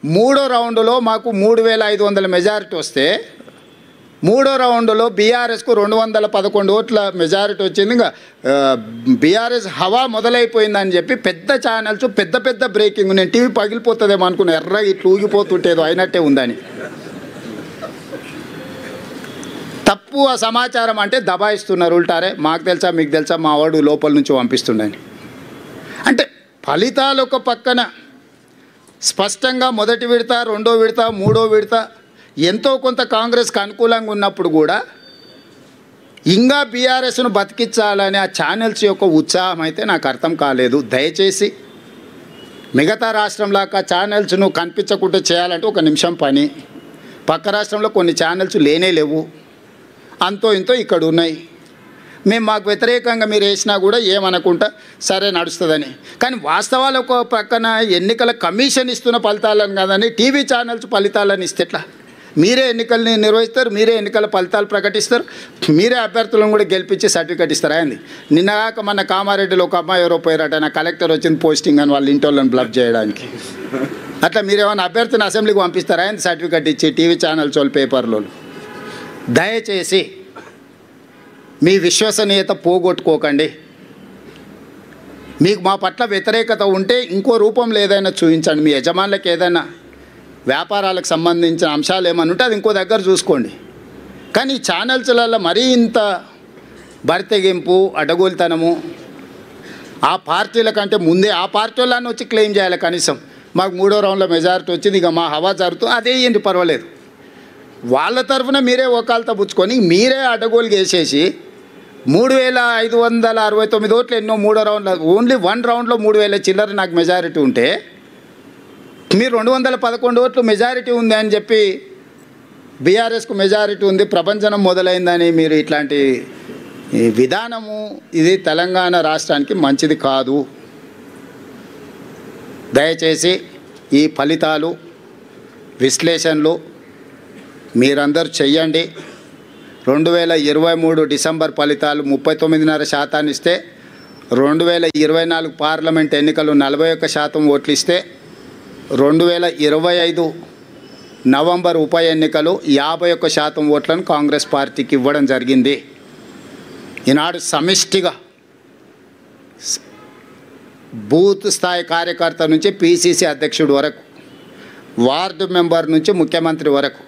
మూడో రౌండ్లో మాకు 3500 మెజారిటీ వస్తే మూడో రౌండ్లో బీఆర్ఎస్కు 211 ఓట్ల మెజారిటీ వచ్చింది. ఇంకా బీఆర్ఎస్ హవా మొదలైపోయిందని చెప్పి పెద్ద ఛానల్స్ పెద్ద పెద్ద బ్రేకింగ్, నేను టీవీ పగిలిపోతుందేమో అనుకున్నా, ఎర్రగా ఇట్లా ఊగిపోతుంటేదో అయినట్టే ఉందని. తప్పు ఆ సమాచారం అంటే దబాయిస్తున్నారు ఉల్టారే, మాకు తెలుసా మీకు తెలుసా మా వాడు లోపల నుంచి పంపిస్తుండని. అంటే ఫలితాలు ఒక పక్కన స్పష్టంగా మొదటి విడత, రెండో విడత, మూడో విడత ఎంతో కొంత కాంగ్రెస్కి అనుకూలంగా ఉన్నప్పుడు కూడా ఇంకా బీఆర్ఎస్ను బతికించాలని ఆ ఛానల్స్ యొక్క ఉత్సాహం అయితే నాకు అర్థం కాలేదు. దయచేసి మిగతా రాష్ట్రంలాగా ఛానల్స్ను కనిపించకుండా చేయాలంటే ఒక నిమిషం పని. పక్క రాష్ట్రంలో కొన్ని ఛానల్స్ లేనే లేవు, అంతో ఇంతో ఇక్కడ ఉన్నాయి. మేము మాకు వ్యతిరేకంగా మీరు వేసినా కూడా ఏమనుకుంటా సరే నడుస్తుందని. కానీ వాస్తవాలు ఒక పక్కన ఎన్నికల కమిషన్ ఇస్తున్న ఫలితాలను కాదని టీవీ ఛానల్స్ ఫలితాలను ఇస్తే ఎట్లా? మీరే ఎన్నికల్ని నిర్వహిస్తారు, మీరే ఎన్నికల ఫలితాలు ప్రకటిస్తారు, మీరే అభ్యర్థులను కూడా గెలిపించి సర్టిఫికేట్ ఇస్తారా అండి? నిన్నగాక మన కామారెడ్డిలో ఒక అమ్మాయి ఎవరో పోయారట, నా కలెక్టర్ వచ్చింది పోస్టింగ్ అని వాళ్ళ ఇంటి వాళ్ళని బ్లఫ్ చేయడానికి. అట్లా మీరేమైనా అభ్యర్థిని అసెంబ్లీకి పంపిస్తారా అండి సర్టిఫికేట్ ఇచ్చి టీవీ ఛానల్స్ వాళ్ళు పేపర్లో? దయచేసి మీ విశ్వసనీయత పోగొట్టుకోకండి. మీకు మా పట్ల వ్యతిరేకత ఉంటే ఇంకో రూపంలో ఏదైనా చూపించండి. మీ యజమానులకు ఏదైనా వ్యాపారాలకు సంబంధించిన అంశాలు ఏమన్నా ఉంటే అది ఇంకో దగ్గర చూసుకోండి. కానీ ఈ ఛానల్స్లలో మరీ ఇంత బరితెగింపు, అడ్డగోలుతనము, ఆ పార్టీల కంటే ముందే ఆ పార్టీ వాళ్ళని వచ్చి క్లెయిమ్ చేయాలి. కనీసం మాకు మూడో రౌండ్లో మెజారిటీ వచ్చింది, ఇక మా హవా జరుగుతుంది, అదే ఏంటి పర్వాలేదు. వాళ్ళ తరఫున మీరే ఒకాలతో పుచ్చుకొని మీరే అడ్డగోలు వేసేసి 3569 ఓట్లు ఎన్నో మూడో రౌండ్లో, ఓన్లీ 1 రౌండ్లో 3000 చిల్లర నాకు మెజారిటీ ఉంటే మీరు 211 ఓట్లు మెజారిటీ ఉంది అని చెప్పి బీఆర్ఎస్కు మెజారిటీ ఉంది, ప్రభంజనం మొదలైందని మీరు ఇట్లాంటి విధానము ఇది తెలంగాణ రాష్ట్రానికి మంచిది కాదు. దయచేసి ఈ ఫలితాలు విశ్లేషణలు మీరందరూ చెయ్యండి. 2023 డిసెంబర్ ఫలితాలు 39.5% ఇస్తే 2024 పార్లమెంట్ ఎన్నికలు 41% ఓట్లు ఇస్తే 2025 నవంబర్ ఉప ఎన్నికలు 51% ఓట్లను కాంగ్రెస్ పార్టీకి ఇవ్వడం జరిగింది. ఈనాడు సమిష్టిగా బూత్ స్థాయి కార్యకర్త నుంచి పీసీసీ అధ్యక్షుడు వరకు, వార్డు మెంబర్ నుంచి ముఖ్యమంత్రి వరకు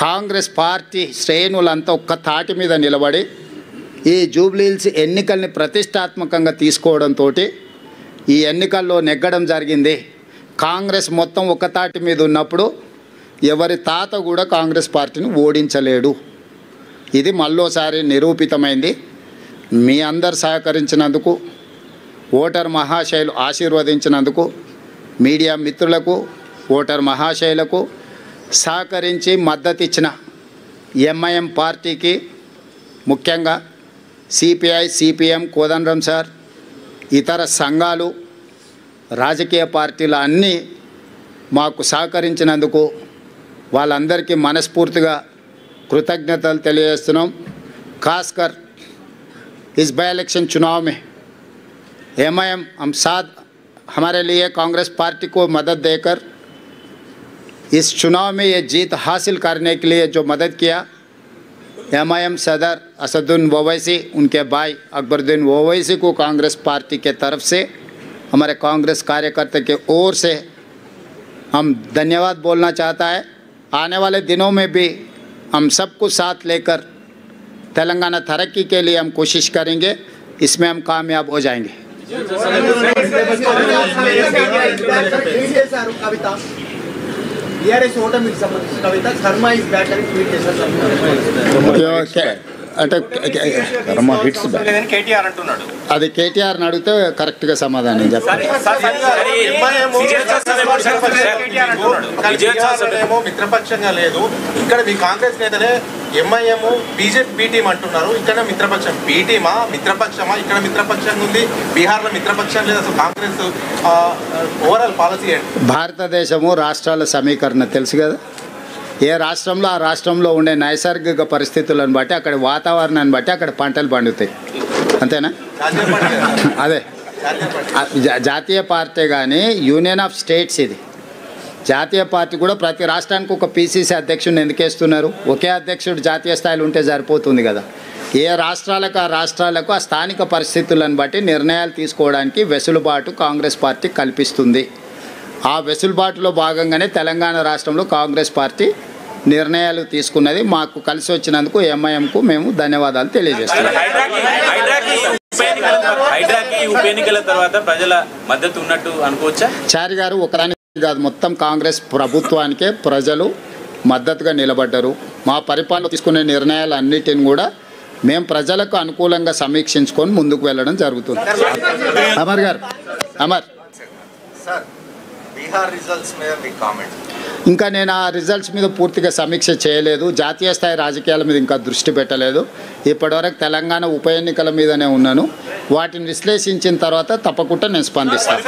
కాంగ్రెస్ పార్టీ శ్రేణులంతా ఒక్క తాటి మీద నిలబడి ఈ జూబ్లీహిల్స్ ఎన్నికల్ని ప్రతిష్టాత్మకంగా తీసుకోవడంతో ఈ ఎన్నికల్లో నెగ్గడం జరిగింది. కాంగ్రెస్ మొత్తం ఒక్క తాటి మీద ఉన్నప్పుడు ఎవరి తాత కూడా కాంగ్రెస్ పార్టీని ఓడించలేడు. ఇది మళ్ళోసారి నిరూపితమైంది. మీ అందరు సహకరించినందుకు, ఓటర్ మహాశయులు ఆశీర్వదించినందుకు, మీడియా మిత్రులకు, ఓటర్ మహాశయులకు సహకరించి మద్దతు ఇచ్చిన ఎంఐఎం పార్టీకి, ముఖ్యంగా సిపిఐ, సిపిఎం, కోదండరాం సార్, ఇతర సంఘాలు, రాజకీయ పార్టీలు అన్నీ మాకు సహకరించినందుకు వాళ్ళందరికీ మనస్ఫూర్తిగా कृतज्ञतలు తెలియజేస్తున్నాం. खासकर इस बाई इलेक्शन चुनाव में एमआईएम हम साथ हमारे लिए कांग्रेस पार्टी को मदद देकर इस चुनाव में ये जीत हासिल करने के लिए जो मदद किया, एमआईएम सदर असदुद्दीन ओवैसी, उनके भाई अकबरुद्दीन ओवैसी को कांग्रेस पार्टी के तरफ से, हमारे कांग्रेस कार्यकर्ता के ओर से हम धन्यवाद बोलना चाहता है. आने वाले दिनों में भी हम सबको साथ लेकर तेलंगाना तरक्की के लिए हम कोशिश करेंगे, इसमें हम कामयाब हो जाएंगे. అంటే అది కేటీఆర్ అడిగితే కరెక్ట్గా సమాధానం చెప్తారు. మిత్రపక్షంగా లేదు ఇక్కడ మీ కాంగ్రెస్ నేతలే ఎంఐఎం బీజేపీ బి టీం అంటున్నారు. ఇక్కడ మిత్రపక్షం బి టీమా మిత్రపక్షమా? ఇక్కడ మిత్రపక్షంగా ఉంది, బీహార్లో మిత్రపక్షం లేదు. అసలు కాంగ్రెస్ ఓవరాల్ పాలసీ ఏంటి? భారతదేశము రాష్ట్రాల సమీకరణ తెలుసు కదా. ఏ రాష్ట్రంలో ఆ రాష్ట్రంలో ఉండే నైసర్గిక పరిస్థితులను బట్టి, అక్కడ వాతావరణాన్ని బట్టి అక్కడ పంటలు పండుతాయి, అంతేనా? అదే జాతీయ పార్టీ కానీ యూనియన్ ఆఫ్ స్టేట్స్ ఇది. జాతీయ పార్టీ కూడా ప్రతి రాష్ట్రానికి ఒక పీసీసీ అధ్యక్షుడిని ఎందుకు వేస్తున్నారు? ఒకే అధ్యక్షుడు జాతీయ స్థాయిలో ఉంటే సరిపోతుంది కదా. ఏ రాష్ట్రాలకు ఆ రాష్ట్రాలకు ఆ స్థానిక పరిస్థితులను బట్టి నిర్ణయాలు తీసుకోవడానికి వెసులుబాటు కాంగ్రెస్ పార్టీ కల్పిస్తుంది. ఆ వెసులుబాటులో భాగంగానే తెలంగాణ రాష్ట్రంలో కాంగ్రెస్ పార్టీ నిర్ణయాలు తీసుకున్నది. మాకు కలిసి వచ్చినందుకు ఎంఐఎంకు మేము ధన్యవాదాలు తెలియజేస్తున్నాం. ఉప ఎన్నికల తర్వాత ప్రజల మద్దతు ఉన్నట్టు అనుకోవచ్చా? చారి గారు, ఒకదానికి కాదు, మొత్తం కాంగ్రెస్ ప్రభుత్వానికే ప్రజలు మద్దతుగా నిలబడ్డారు. మా పరిపాలన తీసుకునే నిర్ణయాలన్నిటిని కూడా మేము ప్రజలకు అనుకూలంగా సమీక్షించుకొని ముందుకు వెళ్ళడం జరుగుతుంది. అమర్ గారు, అమర్ సార్, బీహార్ రిజల్ట్స్ మీద మీ కామెంట్. ఇంకా నేను ఆ రిజల్ట్స్ మీద పూర్తిగా సమీక్ష చేయలేదు. జాతీయ స్థాయి రాజకీయాల మీద ఇంకా దృష్టి పెట్టలేదు. ఇప్పటివరకు తెలంగాణ ఉప ఎన్నికల మీదనే ఉన్నాను. వాటిని విశ్లేషించిన తర్వాత తప్పకుండా నేను స్పందిస్తాను.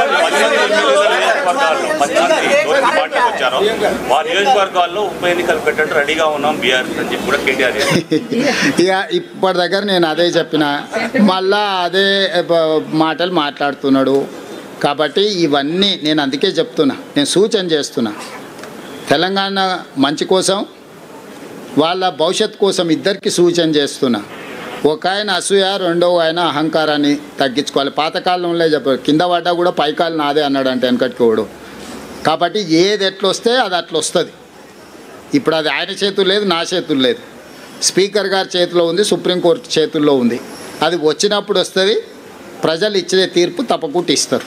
ఇక ఇప్పటి దగ్గర నేను అదే చెప్పిన, మళ్ళా అదే మాటలు మాట్లాడుతున్నాడు. కాబట్టి ఇవన్నీ నేను అందుకే చెప్తున్నా, నేను సూచన చేస్తున్నా. తెలంగాణ మంచి కోసం, వాళ్ళ భవిష్యత్తు కోసం ఇద్దరికి సూచన చేస్తున్నా. ఒక ఆయన అసూయ, రెండవ ఆయన అహంకారాన్ని తగ్గించుకోవాలి. పాతకాలంలో చెప్పారు, కింద పడ్డా కూడా పైకాలు నాదే అన్నాడు అంటే వెనకటికోడు. కాబట్టి ఏది ఎట్లా వస్తే అది అట్లా వస్తుంది. ఇప్పుడు అది ఆయన చేతులు లేదు, నా చేతులు లేదు, స్పీకర్ గారి చేతిలో ఉంది, సుప్రీంకోర్టు చేతుల్లో ఉంది. అది వచ్చినప్పుడు వస్తుంది. ప్రజలు ఇచ్చే తీర్పు తప్పకుండా ఇస్తారు.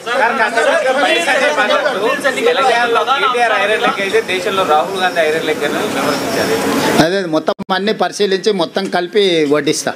అదే మొత్తం అన్ని పరిశీలించి మొత్తం కలిపి వడ్డిస్తా.